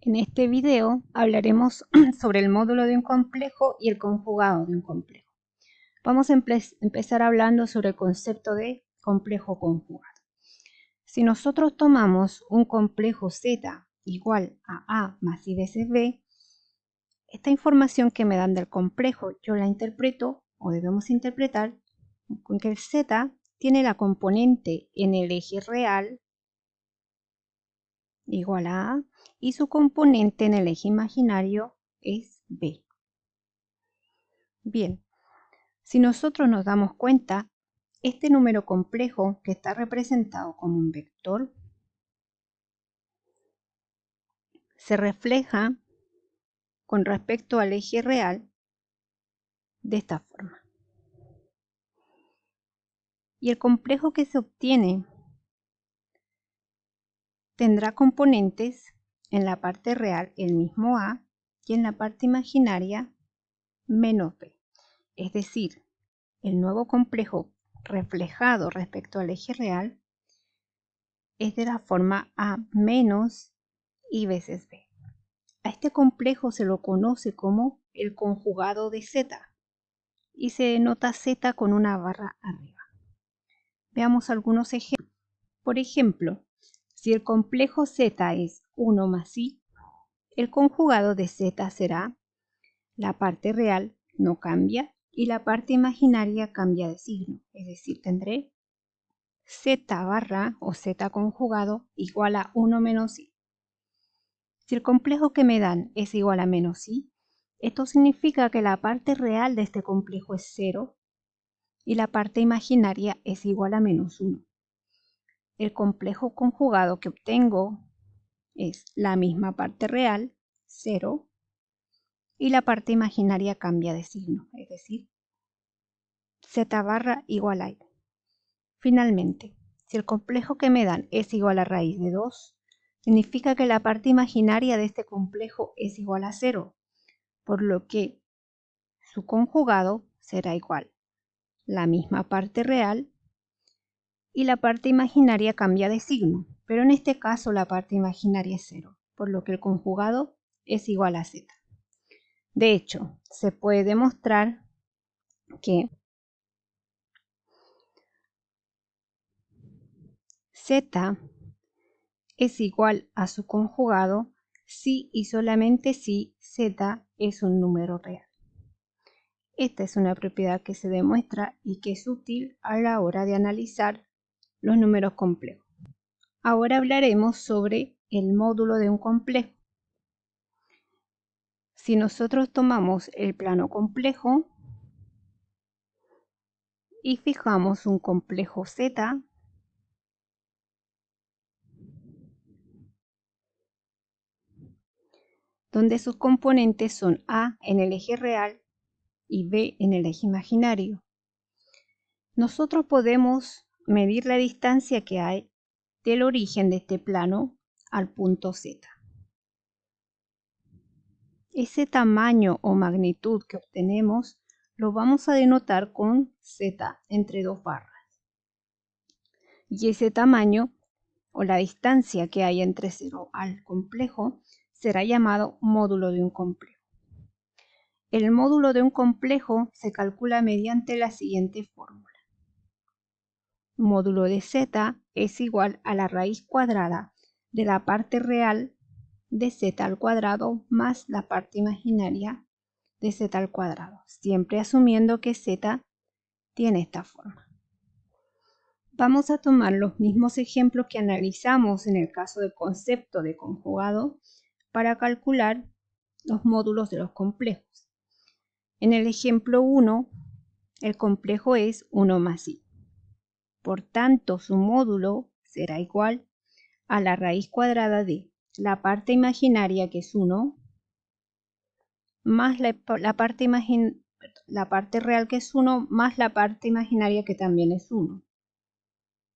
En este video hablaremos sobre el módulo de un complejo y el conjugado de un complejo. Vamos a empezar hablando sobre el concepto de complejo conjugado. Si nosotros tomamos un complejo Z igual a A más I veces B, esta información que me dan del complejo yo la interpreto o debemos interpretar con que el Z tiene la componente en el eje real igual a A y su componente en el eje imaginario es B. Bien, si nosotros nos damos cuenta, este número complejo que está representado como un vector se refleja con respecto al eje real de esta forma. Y el complejo que se obtiene tendrá componentes en la parte real el mismo A y en la parte imaginaria menos B. Es decir, el nuevo complejo reflejado respecto al eje real es de la forma A menos I veces B. A este complejo se lo conoce como el conjugado de Z y se denota Z con una barra arriba. Veamos algunos ejemplos. Por ejemplo, si el complejo Z es 1 más I, el conjugado de Z será la parte real no cambia y la parte imaginaria cambia de signo, es decir, tendré Z barra o Z conjugado igual a 1 menos I. Si el complejo que me dan es igual a menos I, esto significa que la parte real de este complejo es 0 y la parte imaginaria es igual a menos 1. El complejo conjugado que obtengo es la misma parte real, 0, y la parte imaginaria cambia de signo, es decir, Z barra igual a I. Finalmente, si el complejo que me dan es igual a raíz de 2, significa que la parte imaginaria de este complejo es igual a 0, por lo que su conjugado será igual. La misma parte real y la parte imaginaria cambia de signo, pero en este caso la parte imaginaria es 0, por lo que el conjugado es igual a Z. De hecho, se puede demostrar que Z es igual a su conjugado si y solamente si Z es un número real. Esta es una propiedad que se demuestra y que es útil a la hora de analizar los números complejos. Ahora hablaremos sobre el módulo de un complejo. Si nosotros tomamos el plano complejo y fijamos un complejo Z, donde sus componentes son A en el eje real y B en el eje imaginario, nosotros podemos medir la distancia que hay del origen de este plano al punto Z. Ese tamaño o magnitud que obtenemos lo vamos a denotar con Z entre dos barras. Y ese tamaño o la distancia que hay entre 0 al complejo será llamado módulo de un complejo. El módulo de un complejo se calcula mediante la siguiente fórmula. Módulo de Z es igual a la raíz cuadrada de la parte real de Z al cuadrado más la parte imaginaria de Z al cuadrado, siempre asumiendo que Z tiene esta forma. Vamos a tomar los mismos ejemplos que analizamos en el caso del concepto de conjugado para calcular los módulos de los complejos. En el ejemplo 1, el complejo es 1 más I. Por tanto, su módulo será igual a la raíz cuadrada de la parte imaginaria, que es 1, más la parte real, que es 1, más la parte imaginaria, que también es 1.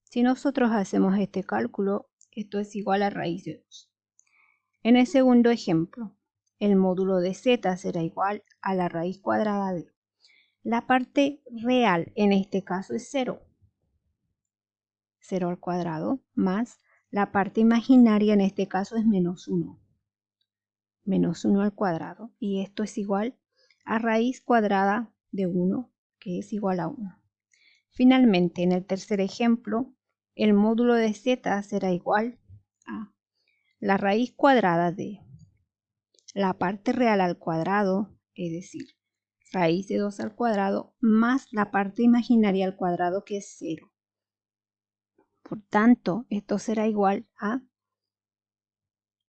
Si nosotros hacemos este cálculo, esto es igual a raíz de 2. En el segundo ejemplo, el módulo de Z será igual a la raíz cuadrada de la parte real, en este caso es 0. 0 al cuadrado, más la parte imaginaria, en este caso es menos 1. menos 1 al cuadrado, y esto es igual a raíz cuadrada de 1, que es igual a 1. Finalmente, en el tercer ejemplo, el módulo de z será igual a la raíz cuadrada de la parte real al cuadrado, es decir, raíz de 2 al cuadrado, más la parte imaginaria al cuadrado, que es 0. Por tanto, esto será igual a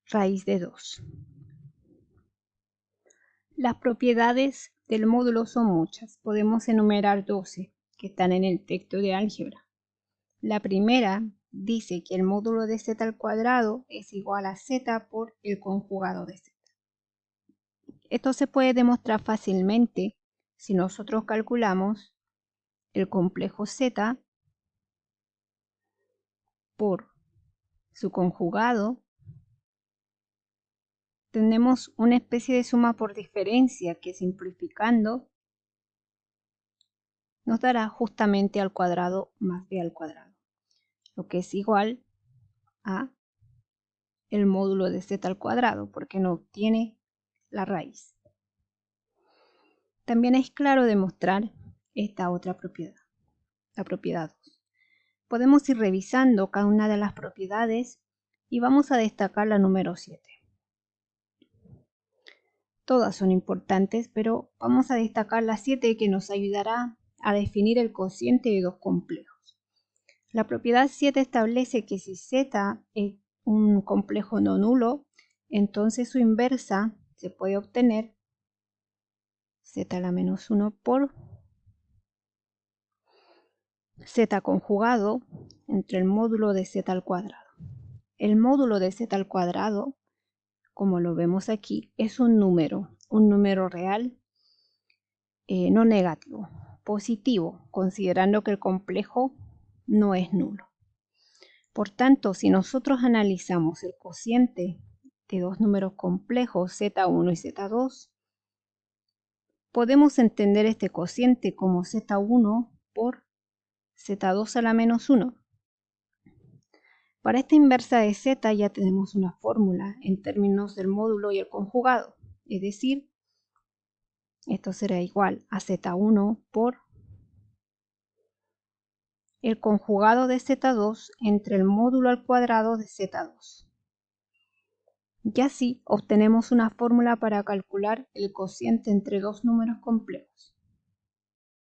raíz de 2. Las propiedades del módulo son muchas. Podemos enumerar 12 que están en el texto de álgebra. La primera dice que el módulo de z al cuadrado es igual a z por el conjugado de z. Esto se puede demostrar fácilmente si nosotros calculamos el complejo z por su conjugado. Tenemos una especie de suma por diferencia que, simplificando, nos dará justamente al cuadrado más b al cuadrado, lo que es igual a el módulo de z al cuadrado, porque no obtiene la raíz. También es claro demostrar esta otra propiedad, la propiedad 2. Podemos ir revisando cada una de las propiedades y vamos a destacar la número 7. Todas son importantes, pero vamos a destacar la 7, que nos ayudará a definir el cociente de dos complejos. La propiedad 7 establece que si z es un complejo no nulo, entonces su inversa se puede obtener z a la menos 1 por z conjugado entre el módulo de z al cuadrado. El módulo de z al cuadrado, como lo vemos aquí, es un número real, no negativo, positivo, considerando que el complejo no es nulo. Por tanto, si nosotros analizamos el cociente de dos números complejos, z1 y z2, podemos entender este cociente como z1 por z2 a la menos 1. Para esta inversa de z ya tenemos una fórmula en términos del módulo y el conjugado, es decir, esto será igual a z1 por el conjugado de z2 entre el módulo al cuadrado de z2. Y así obtenemos una fórmula para calcular el cociente entre dos números complejos.